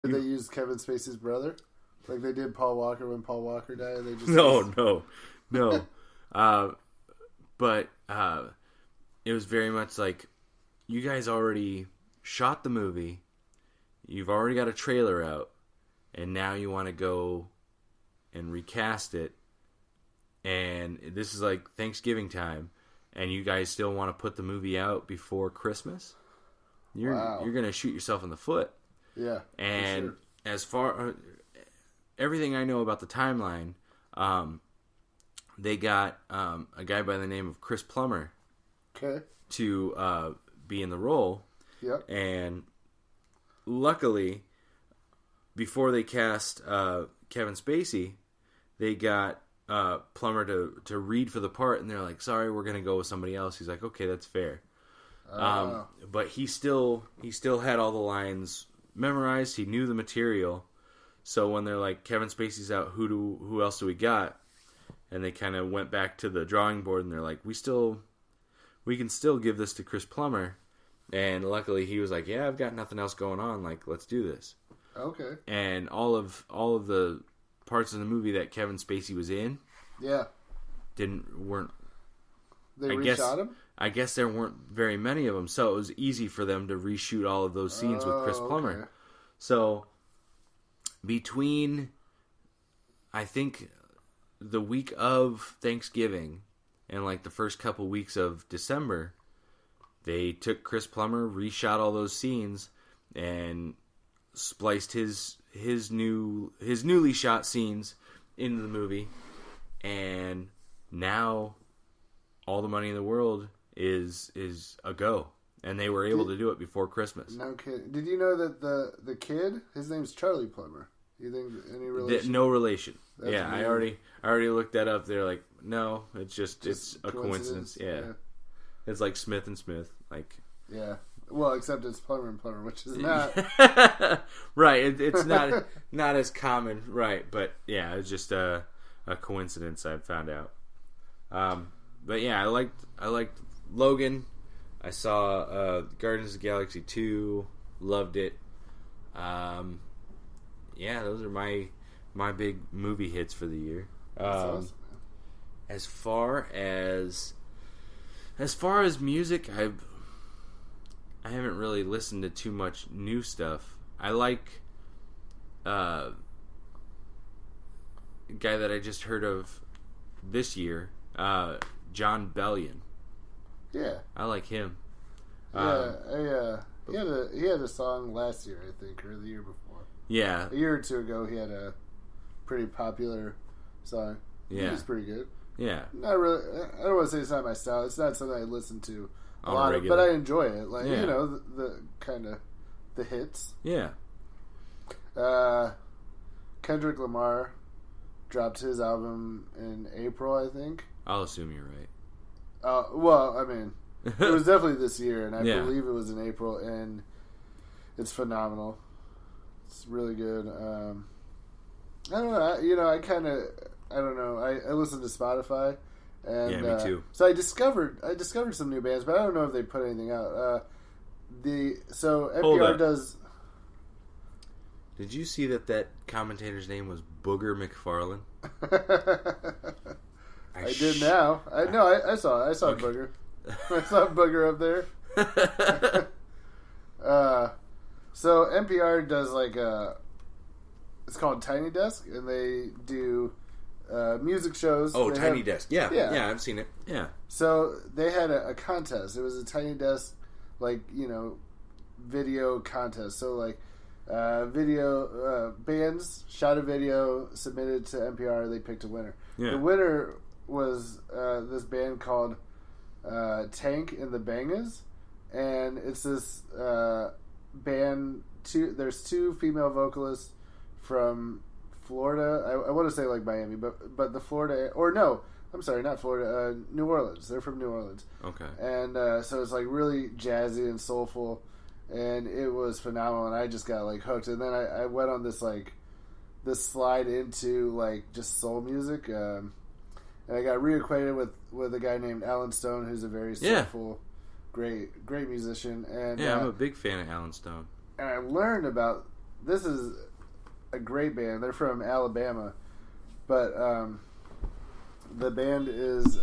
Did they use Kevin Spacey's brother? Like they did Paul Walker when Paul Walker died? They just No. But it was very much like, you guys already shot the movie, you've already got a trailer out, and now you want to go and recast it, and this is like Thanksgiving time, and you guys still want to put the movie out before Christmas? You're going to shoot yourself in the foot. Yeah. And sure. as far everything I know about the timeline, they got a guy by the name of Chris Plummer to be in the role. Yep. And luckily, before they cast Kevin Spacey, they got Plummer to read for the part, and they're like, "Sorry, we're gonna go with somebody else." He's like, "Okay, that's fair." But he still had all the lines memorized. He knew the material. So when they're like, Kevin Spacey's out, who else do we got? And they kind of went back to the drawing board, and they're like, we can still give this to Chris Plummer. And luckily he was like, yeah, I've got nothing else going on. Like, let's do this. Okay. And all of the parts of the movie that Kevin Spacey was in, weren't. They reshot him? I guess there weren't very many of them, so it was easy for them to reshoot all of those scenes with Chris Plummer. Okay. So between, I think, the week of Thanksgiving and like the first couple weeks of December, they took Chris Plummer, reshot all those scenes, and spliced his newly shot scenes into the movie. And now all the money in the world is a go. And they were able to do it before Christmas. No kidding. Did you know that the kid, his name's Charlie Plummer? You think any relation? No relation. That's yeah, weird. I already looked that up. They're like, no, it's a coincidence. Yeah. It's like Smith and Smith. Like, yeah. Well, except it's Plummer and Plummer, which is not right. It's not as common, right? But yeah, it's just a coincidence. I found out. But yeah, I liked Logan. I saw Guardians of the Galaxy 2. Loved it. Yeah, those are my big movie hits for the year. That's awesome, man. As far as music, I haven't really listened to too much new stuff. I like a guy that I just heard of this year, John Bellion. Yeah, I like him. Yeah, he had a song last year, I think, or the year before. Yeah, a year or two ago, he had a pretty popular song. Yeah, he was pretty good. Yeah, not really. I don't want to say it's not my style. It's not something I listen to a lot of, regular. but I enjoy it. Like the kind of the hits. Yeah. Kendrick Lamar dropped his album in April, I think. I'll assume you're right. Well, I mean, it was definitely this year, and I Yeah. believe it was in April, and it's phenomenal. It's really good. I don't know. I don't know. I listen to Spotify, and Yeah, me too. So I discovered some new bands, but I don't know if they put anything out. So Hold NPR up. does. Did you see that commentator's name was Booger McFarlane? I did now. I saw Okay. Booger. I saw Booger up there. So NPR does it's called Tiny Desk, and they do music shows. Oh, They Tiny have- Desk. Yeah, I've seen it. Yeah. So they had a contest. It was a Tiny Desk, video contest. So video bands shot a video, submitted to NPR. They picked a winner. Yeah. The winner was this band called Tank and the Bangas, and it's this band. There's two female vocalists from Florida. I want to say Miami, but the Florida, or no, I'm sorry, not Florida. New Orleans. They're from New Orleans. Okay. And so it's really jazzy and soulful, and it was phenomenal. And I just got hooked. And then I went on this this slide into just soul music. And I got reacquainted with a guy named Alan Stone, who's a very soulful, great musician. And yeah, I'm a big fan of Alan Stone. And I learned about this is a great band. They're from Alabama, but the band is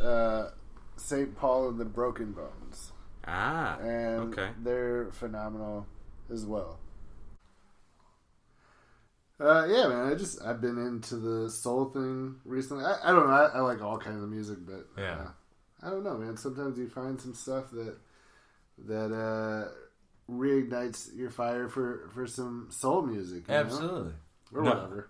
St. Paul and the Broken Bones. And okay. They're phenomenal as well. Yeah, man. I've been into the soul thing recently. I don't know. I like all kinds of music, but yeah, I don't know, man. Sometimes you find some stuff that reignites your fire for some soul music. Absolutely, or whatever.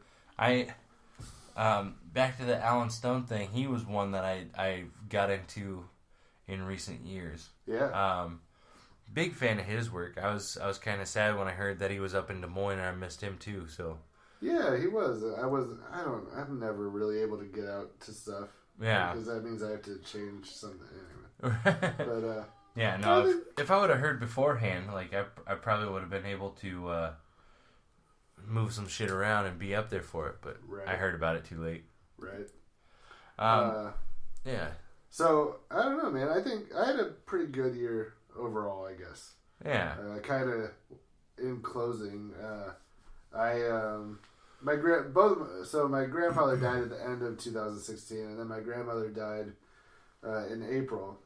Back to the Alan Stone thing. He was one that I got into in recent years. Yeah. Big fan of his work. I was kind of sad when I heard that he was up in Des Moines, and I missed him too. So. Yeah, he was. I'm never really able to get out to stuff. Yeah. Because that means I have to change something anyway. But, yeah, no, if I would have heard beforehand, like, I probably would have been able to move some shit around and be up there for it, but right. I heard about it too late. Right. Yeah. So, I don't know, man. I think I had a pretty good year overall, I guess. Yeah. Kind of, in closing, my grandfather died at the end of 2016, and then my grandmother died in April.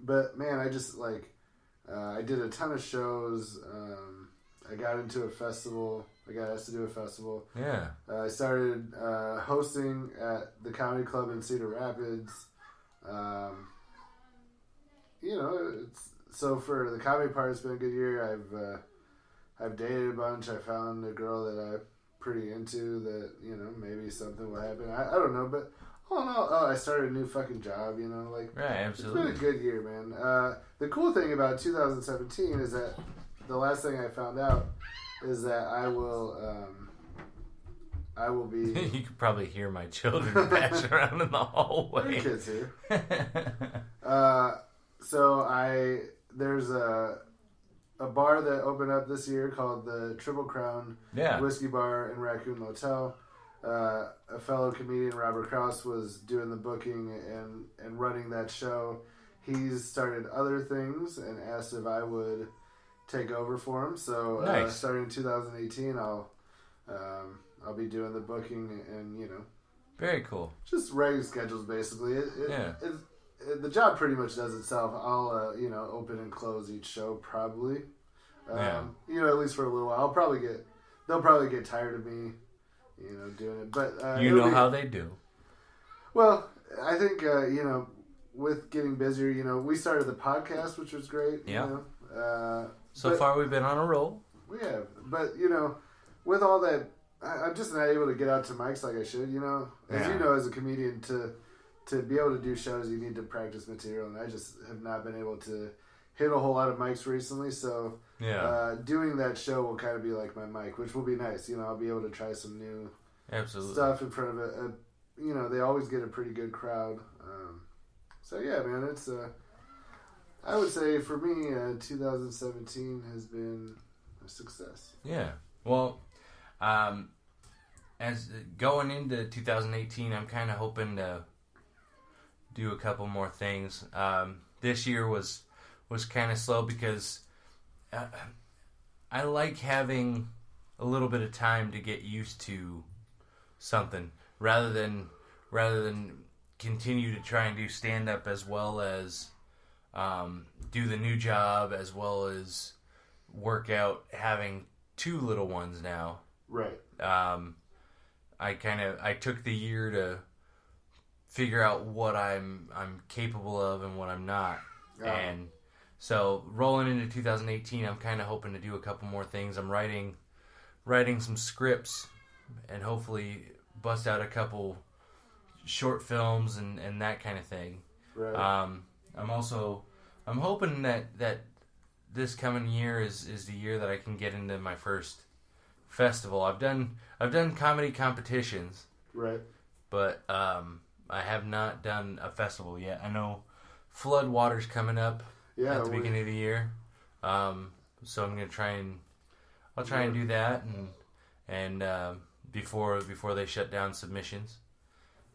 But man, I just I did a ton of shows. I got into a festival. I got asked to do a festival. Yeah. I started hosting at the comedy club in Cedar Rapids. So for the comedy part, it's been a good year. I've dated a bunch. I found a girl that I'm pretty into that, maybe something will happen. I don't know, but all in all, I started a new fucking job, Right, absolutely. It's been a good year, man. The cool thing about 2017 is that the last thing I found out is that I will be... You could probably hear my children bash around in the hallway. Your kids here. There's a bar that opened up this year called the Triple Crown Whiskey Bar in Raccoon Motel. A fellow comedian, Robert Krause, was doing the booking and running that show. He's started other things and asked if I would take over for him. So nice. Starting in 2018, I'll be doing the booking and very cool. Just writing schedules basically. The job pretty much does itself. I'll open and close each show probably. At least for a little while. They'll probably get tired of me, doing it. But how they do. Well, I think with getting busier, we started the podcast, which was great. Yeah. So far, we've been on a roll. We have, but with all that, I'm just not able to get out to mics like I should. As a comedian, to be able to do shows, you need to practice material, and I just have not been able to hit a whole lot of mics recently. So doing that show will kind of be like my mic, which will be nice. I'll be able to try some new stuff in front of a they always get a pretty good crowd. So yeah, man, it's I would say for me, 2017 has been a success. Yeah. Well, as going into 2018, I'm kind of hoping to do a couple more things. This year was kind of slow because I like having a little bit of time to get used to something rather than continue to try and do stand up as well as do the new job as well as work out having two little ones now. Right. I took the year to figure out what I'm capable of and what I'm not. And so rolling into 2018, I'm kind of hoping to do a couple more things. I'm writing some scripts and hopefully bust out a couple short films and that kind of thing. Right. I'm hoping that this coming year is the year that I can get into my first festival. I've done comedy competitions. Right. But I have not done a festival yet. I know Floodwater's coming up at the beginning of the year. So I'm gonna try and do that and before they shut down submissions.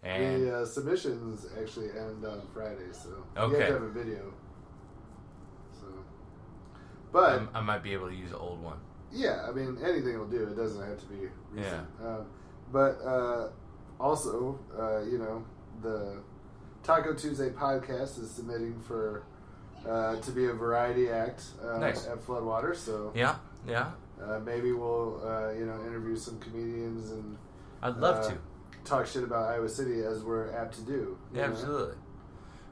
And the submissions actually end on Friday, so okay. You have to have a video. So, but I might be able to use an old one. Yeah, I mean, anything will do. It doesn't have to be recent. Yeah. But also, the Taco Tuesday podcast is submitting for to be a variety act Nice. at Floodwater. So Yeah. maybe we'll interview some comedians and I'd love to. talk shit about Iowa City as we're apt to do. Yeah, absolutely.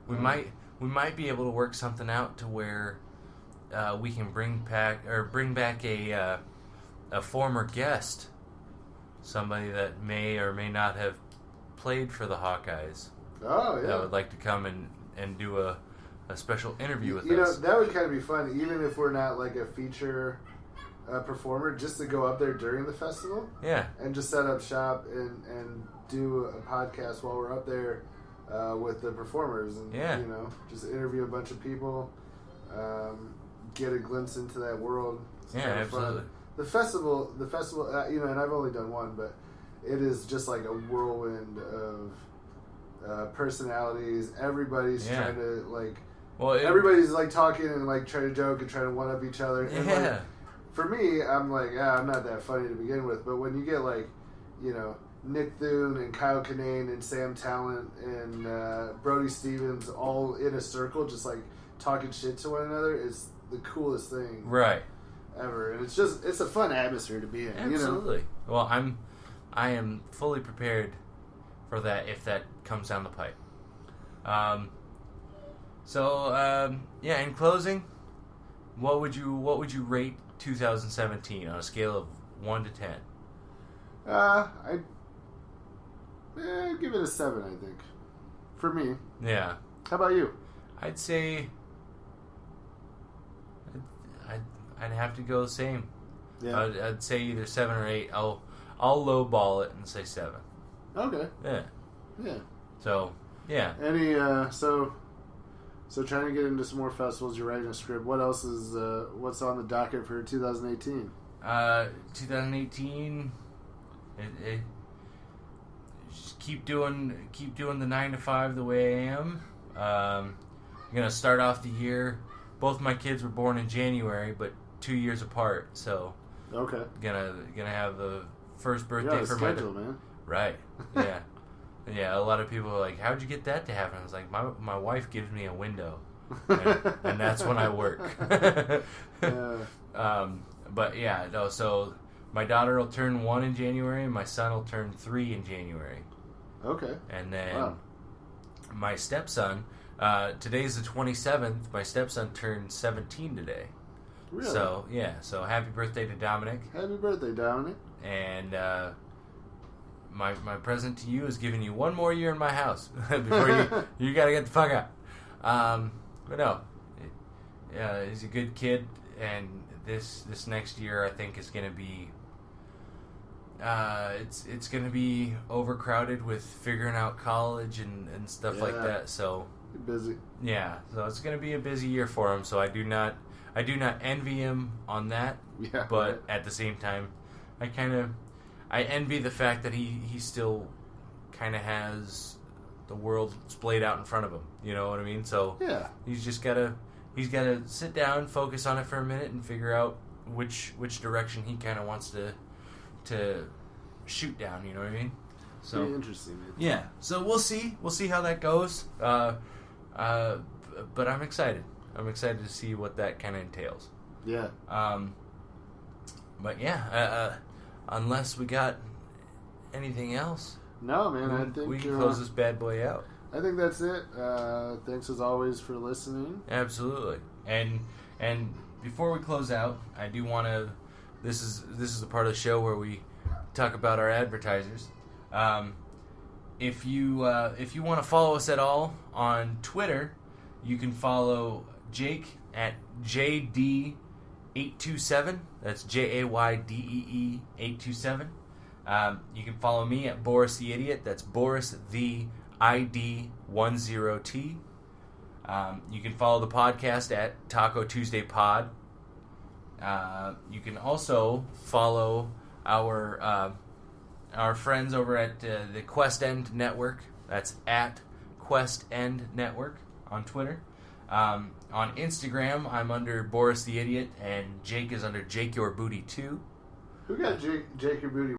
We might be able to work something out to where we can bring back a former guest, somebody that may or may not have played for the Hawkeyes. Oh yeah. That would like to come and do a special interview with us. us. That would kind of be fun, even if we're not like a feature performer, just to go up there during the festival. Yeah. And just set up shop and do a podcast while we're up there with the performers, and just interview a bunch of people, get a glimpse into that world. It's kind of absolutely. Fun. The festival, and I've only done one, but it is just like a whirlwind of personalities. Everybody's trying to everybody's like talking and like trying to joke and trying to one up each other. And like, for me, I'm like, I'm not that funny to begin with, but when you get like, Nick Thune and Kyle Kinane and Sam Talent and Brody Stevens all in a circle, just like talking shit to one another, is the coolest thing, right, ever. And it's a fun atmosphere to be in. Absolutely. Well, I am fully prepared for that if that comes down the pipe. In closing, what would you rate 2017 on a scale of 1 to 10? I'd give it a 7, I think. For me. Yeah. How about you? I'd say I'd have to go the same. Yeah. I'd say either 7 or 8. I'll lowball it and say 7. Okay. Yeah. Yeah. So, yeah. Any so trying to get into some more festivals, you're writing a script. What else is what's on the docket for 2018? 2018 just keep doing the 9 to 5 the way I am. I'm gonna start off the year. Both my kids were born in January, but 2 years apart. So okay, gonna have the first birthday for schedule, man. Right. Yeah. Yeah. A lot of people are like, "How'd you get that to happen?" I was like, "My wife gives me a window, and that's when I work." Yeah. But yeah, no. So my daughter will turn 1 in January, and my son will turn 3 in January. Okay. And then my stepson, today's the 27th. My stepson turned 17 today. Really? So yeah. So happy birthday to Dominic. Happy birthday, Dominic. And my present to you is giving you 1 more year in my house before you got to get the fuck out. But no, he's a good kid, and this next year I think is going to be it's going to be overcrowded with figuring out college and stuff like that. So busy. Yeah, so it's going to be a busy year for him. So I do not envy him on that. Yeah, but at the same time, I envy the fact that he still kind of has the world splayed out in front of him. You know what I mean? So yeah, he's gotta sit down, focus on it for a minute, and figure out which direction he kind of wants to shoot down. You know what I mean? So interesting, man. Yeah. So we'll see how that goes. But I'm excited. I'm excited to see what that kind of entails. Yeah. But yeah, unless we got anything else. No, man, I think we can close this bad boy out. I think that's it. Thanks as always for listening. Absolutely. And before we close out, I do want to. This is the part of the show where we talk about our advertisers. If you want to follow us at all on Twitter, you can follow Jake at JD827. That's JAYDEE 827. You can follow me at Boris the Idiot. That's Boris the ID10T. You can follow the podcast at Taco Tuesday Pod. You can also follow our friends over at the Quest End Network. That's at Quest End Network on Twitter. On Instagram, I'm under Boris the Idiot, and Jake is under Jake Your Booty 2. Who got Jake Your Booty